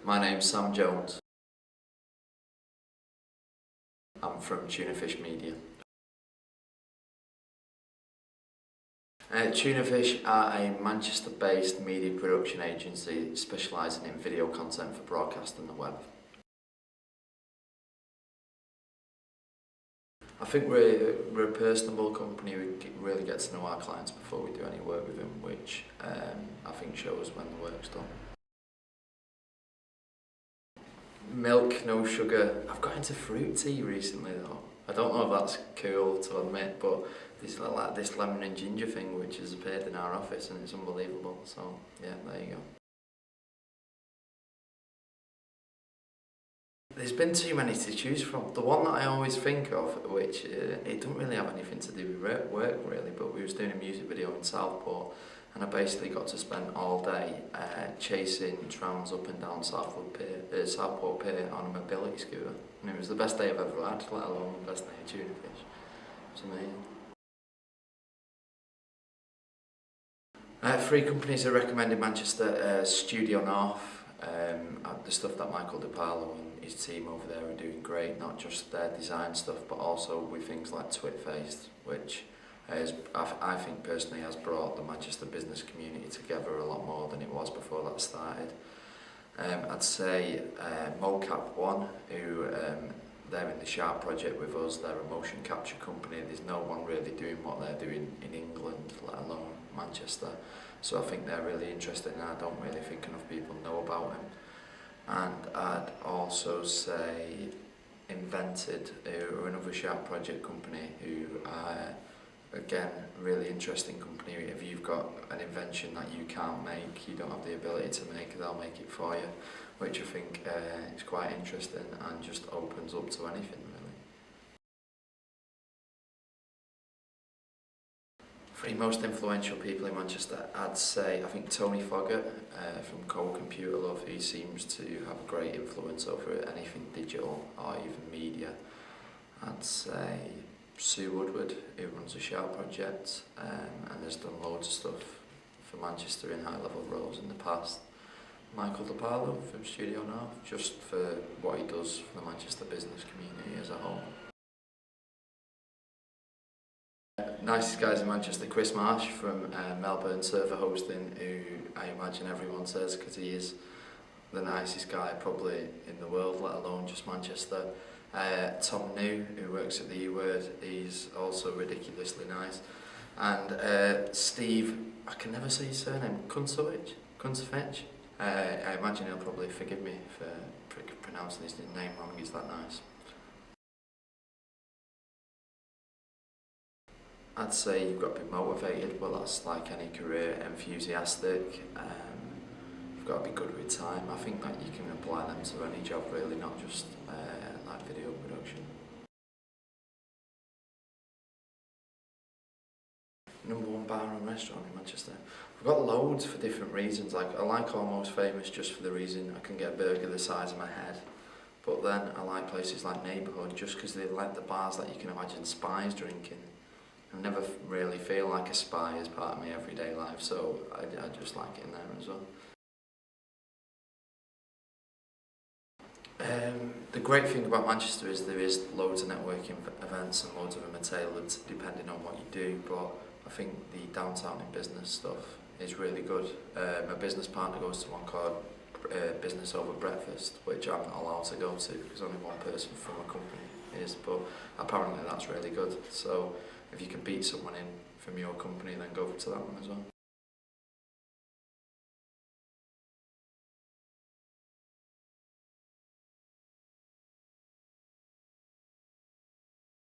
My name's Sam Jones. I'm from Tunafish Media. Tunafish are a Manchester-based media production agency specialising in video content for broadcast and the web. I think we're a personable company. We really get to know our clients before we do any work with them, which I think shows when the work's done. Milk, no sugar. I've got into fruit tea recently though. I don't know if that's cool to admit, but there's like this lemon and ginger thing which has appeared in our office and it's unbelievable. So yeah, there you go. There's been too many to choose from. The one that I always think of, which it doesn't really have anything to do with work really, but we was doing a music video in Southport and I basically got to spend all day chasing trams up and down Southport Pier on a mobility scooter. And it was the best day I've ever had, let alone the best day at Tunafish. It was amazing. 3 companies I recommend in Manchester, Studio North. The stuff that Michael Di Paola and his team over there are doing great, not just their design stuff but also with things like Twitfaced, which I think personally has brought the Manchester business community together a lot more than it was before that started. I'd say Mocap One, who they're in the Sharp project with us. They're a motion capture company. There's no one really doing what they're doing in England, let alone Manchester. So I think they're really interesting and I don't really think enough people know about them. And I'd also say Invented, who are another Sharp project company who are, again, really interesting company. If you've got an invention that you can't make, you don't have the ability to make, they'll make it for you, which I think is quite interesting and just opens up to anything really. 3 most influential people in Manchester, I'd say, I think Tony Foggett from Computer Love, he seems to have a great influence over anything digital or even media. I'd say Sue Woodward, who runs the Sharp project and has done loads of stuff for Manchester in high level roles in the past. Michael Di Paola from Studio North, just for what he does for the Manchester business community as a whole. Nicest guys in Manchester, Chris Marsh from Melbourne Server Hosting, who I imagine everyone says because he is the nicest guy probably in the world, let alone just Manchester. Tom New, who works at the E-Word, he's also ridiculously nice. And Steve, I can never say his surname, Kunsovich? I imagine he'll probably forgive me for pronouncing his name wrong, he's that nice. I'd say you've got to be motivated, well that's like any career, enthusiastic, you've got to be good with time. I think that you can apply them to any job really, not just like video production. Number 1 bar and restaurant in Manchester. I've got loads for different reasons. Like I like Almost Famous just for the reason I can get a burger the size of my head. But then I like places like Neighbourhood just because they like the bars that you can imagine spies drinking. I never really feel like a spy as part of my everyday life, so I just like it in there as well. The great thing about Manchester is there is loads of networking events and loads of them are tailored depending on what you do, but I think the downtown in business stuff is really good. My business partner goes to one called Business Over Breakfast, which I'm not allowed to go to because only one person from a company is, but apparently that's really good. So if you can beat someone in from your company, then go to that one as well.